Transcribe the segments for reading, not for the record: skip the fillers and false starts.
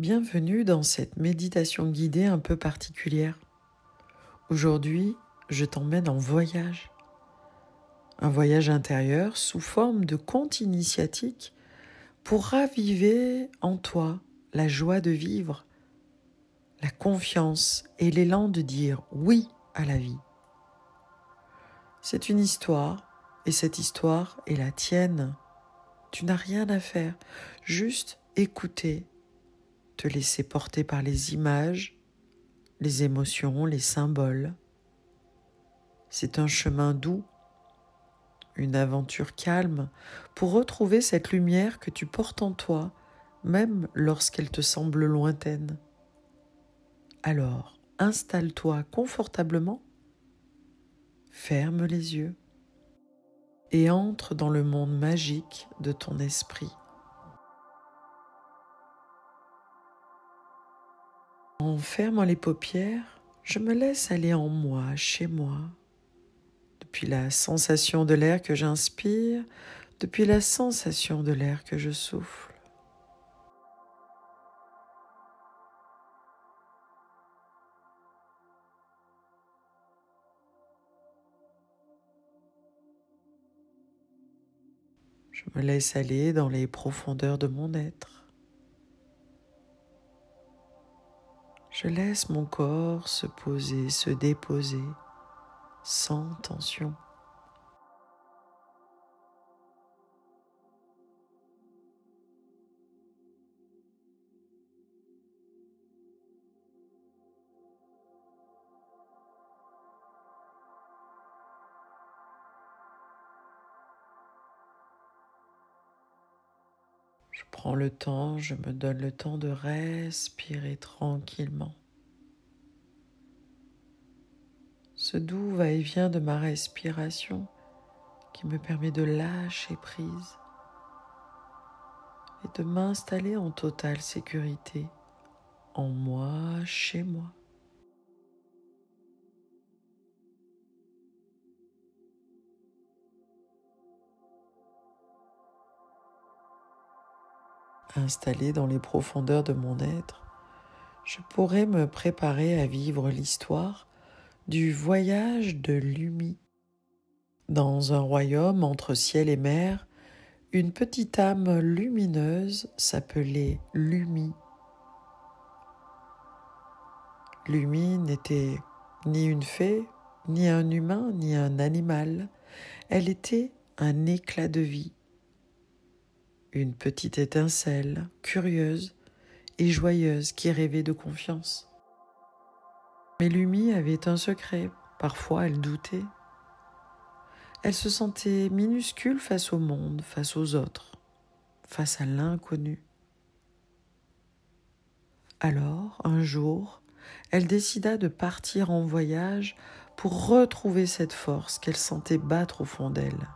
Bienvenue dans cette méditation guidée un peu particulière. Aujourd'hui, je t'emmène en voyage. Un voyage intérieur sous forme de conte initiatique pour raviver en toi la joie de vivre, la confiance et l'élan de dire oui à la vie. C'est une histoire et cette histoire est la tienne. Tu n'as rien à faire, juste écouter, te laisser porter par les images, les émotions, les symboles. C'est un chemin doux, une aventure calme pour retrouver cette lumière que tu portes en toi, même lorsqu'elle te semble lointaine. Alors, installe-toi confortablement, ferme les yeux et entre dans le monde magique de ton esprit. En fermant les paupières, je me laisse aller en moi, chez moi, depuis la sensation de l'air que j'inspire, depuis la sensation de l'air que je souffle. Je me laisse aller dans les profondeurs de mon être. Je laisse mon corps se poser, se déposer, sans tension. Je prends le temps, je me donne le temps de respirer tranquillement. Ce doux va-et-vient de ma respiration qui me permet de lâcher prise et de m'installer en totale sécurité, en moi, chez moi. Installé dans les profondeurs de mon être, je pourrais me préparer à vivre l'histoire du voyage de Lumi. Dans un royaume entre ciel et mer, une petite âme lumineuse s'appelait Lumi. Lumi n'était ni une fée, ni un humain, ni un animal. Elle était un éclat de vie, une petite étincelle curieuse et joyeuse qui rêvait de confiance. Mais Lumi avait un secret, parfois elle doutait. Elle se sentait minuscule face au monde, face aux autres, face à l'inconnu. Alors, un jour, elle décida de partir en voyage pour retrouver cette force qu'elle sentait battre au fond d'elle.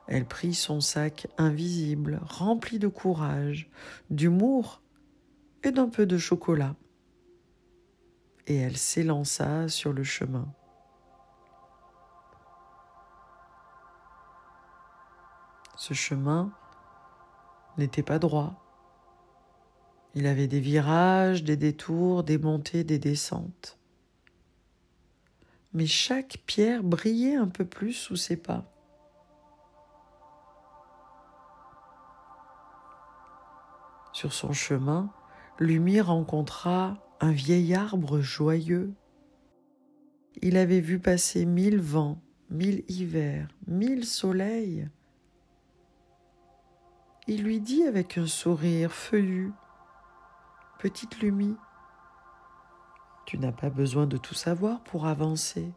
Elle prit son sac invisible, rempli de courage, d'humour et d'un peu de chocolat. Et elle s'élança sur le chemin. Ce chemin n'était pas droit. Il avait des virages, des détours, des montées, des descentes. Mais chaque pierre brillait un peu plus sous ses pas. Sur son chemin, Lumi rencontra un vieil arbre joyeux. Il avait vu passer 1000 vents, 1000 hivers, 1000 soleils. Il lui dit avec un sourire feuillu: « Petite Lumi, tu n'as pas besoin de tout savoir pour avancer.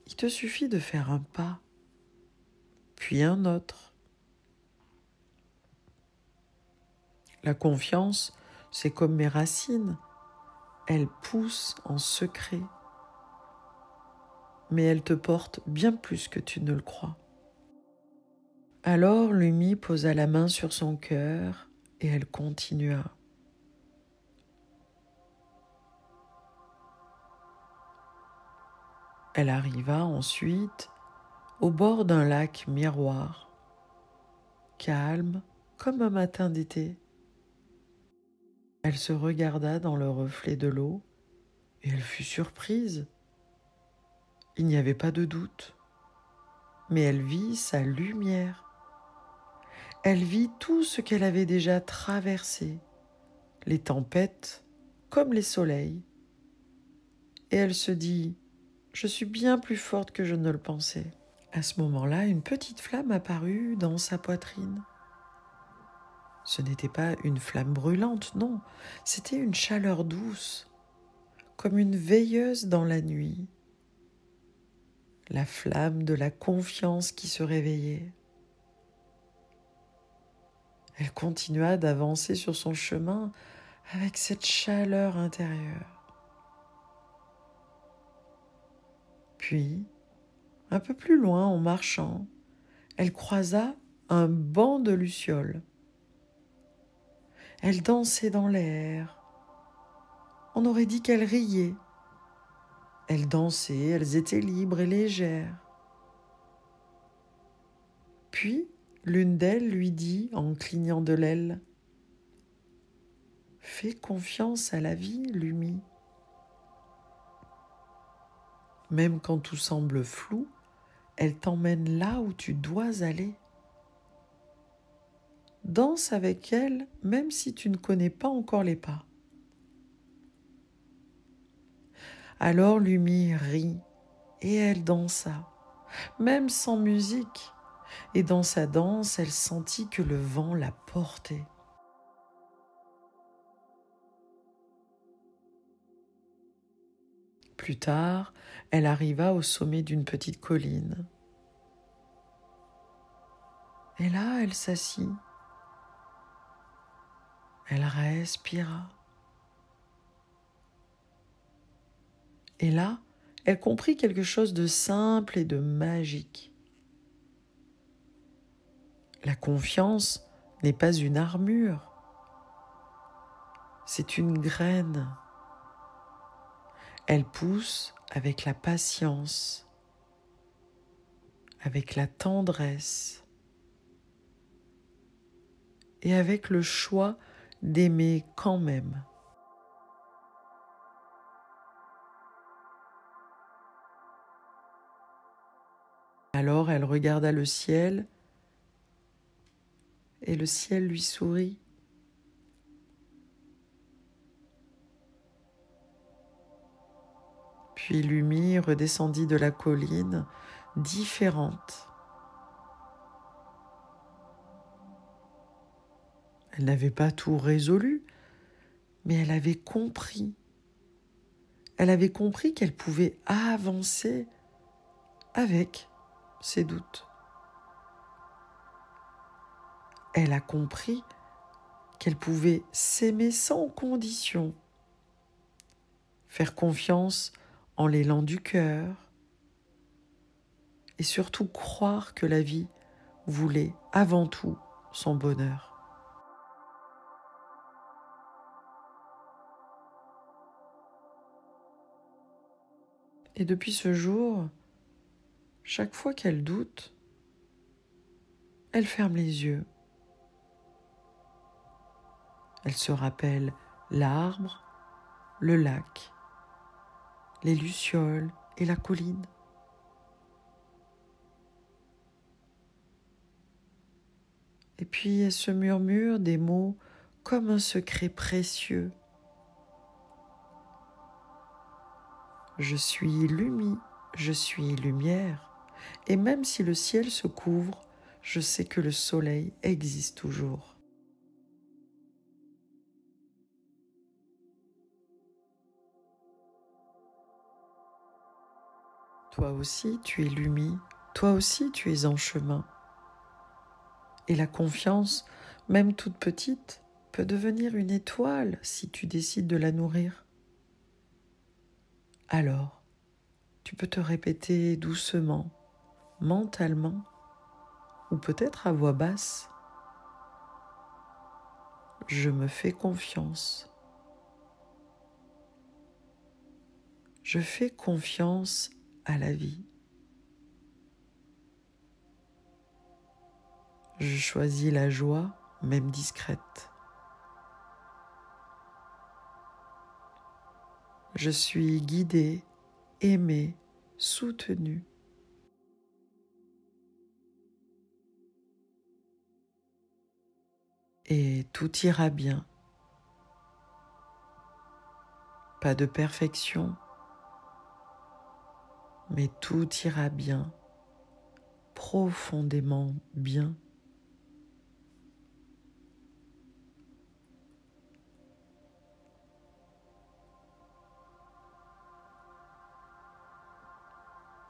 Il te suffit de faire un pas, puis un autre. La confiance, c'est comme mes racines. Elle pousse en secret, mais elle te porte bien plus que tu ne le crois. » Alors Lumi posa la main sur son cœur et elle continua. Elle arriva ensuite au bord d'un lac miroir calme comme un matin d'été. Elle se regarda dans le reflet de l'eau et elle fut surprise. Il n'y avait pas de doute, mais elle vit sa lumière. Elle vit tout ce qu'elle avait déjà traversé, les tempêtes comme les soleils. Et elle se dit: je suis bien plus forte que je ne le pensais. À ce moment-là, une petite flamme apparut dans sa poitrine. Ce n'était pas une flamme brûlante, non, c'était une chaleur douce, comme une veilleuse dans la nuit. La flamme de la confiance qui se réveillait. Elle continua d'avancer sur son chemin avec cette chaleur intérieure. Puis, un peu plus loin en marchant, elle croisa un banc de lucioles. Elles dansaient dans l'air. On aurait dit qu'elles riaient. Elles dansaient, elles étaient libres et légères. Puis, l'une d'elles lui dit en clignant de l'aile: « Fais confiance à la vie, Lumi. Même quand tout semble flou, elle t'emmène là où tu dois aller. Danse avec elle, même si tu ne connais pas encore les pas. » Alors Lumi rit et elle dansa, même sans musique. Et dans sa danse, elle sentit que le vent la portait. Plus tard, elle arriva au sommet d'une petite colline. Et là, elle s'assit. Elle respira. Et là, elle comprit quelque chose de simple et de magique. La confiance n'est pas une armure, c'est une graine. Elle pousse avec la patience, avec la tendresse et avec le choix d'aimer quand même. Alors elle regarda le ciel et le ciel lui sourit. Puis Lumi redescendit de la colline, différente. Elle n'avait pas tout résolu, mais elle avait compris. Elle avait compris qu'elle pouvait avancer avec ses doutes. Elle a compris qu'elle pouvait s'aimer sans condition, faire confiance en l'élan du cœur et surtout croire que la vie voulait avant tout son bonheur. Et depuis ce jour, chaque fois qu'elle doute, elle ferme les yeux. Elle se rappelle l'arbre, le lac, les lucioles et la colline. Et puis elle se murmure des mots comme un secret précieux. Je suis Lumi, je suis lumière, et même si le ciel se couvre, je sais que le soleil existe toujours. Toi aussi, tu es Lumi, toi aussi, tu es en chemin. Et la confiance, même toute petite, peut devenir une étoile si tu décides de la nourrir. Alors, tu peux te répéter doucement, mentalement, ou peut-être à voix basse: je me fais confiance. Je fais confiance à la vie. Je choisis la joie, même discrète. Je suis guidé, aimé, soutenu. Et tout ira bien. Pas de perfection, mais tout ira bien, profondément bien.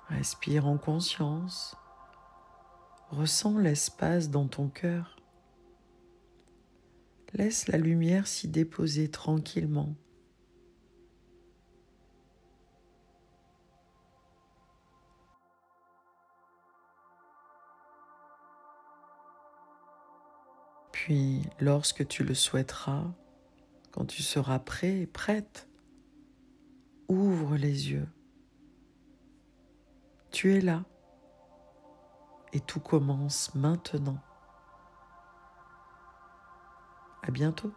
Respire en conscience, ressens l'espace dans ton cœur. Laisse la lumière s'y déposer tranquillement. Puis, lorsque tu le souhaiteras, quand tu seras prêt et prête, ouvre les yeux. Tu es là et tout commence maintenant. À bientôt.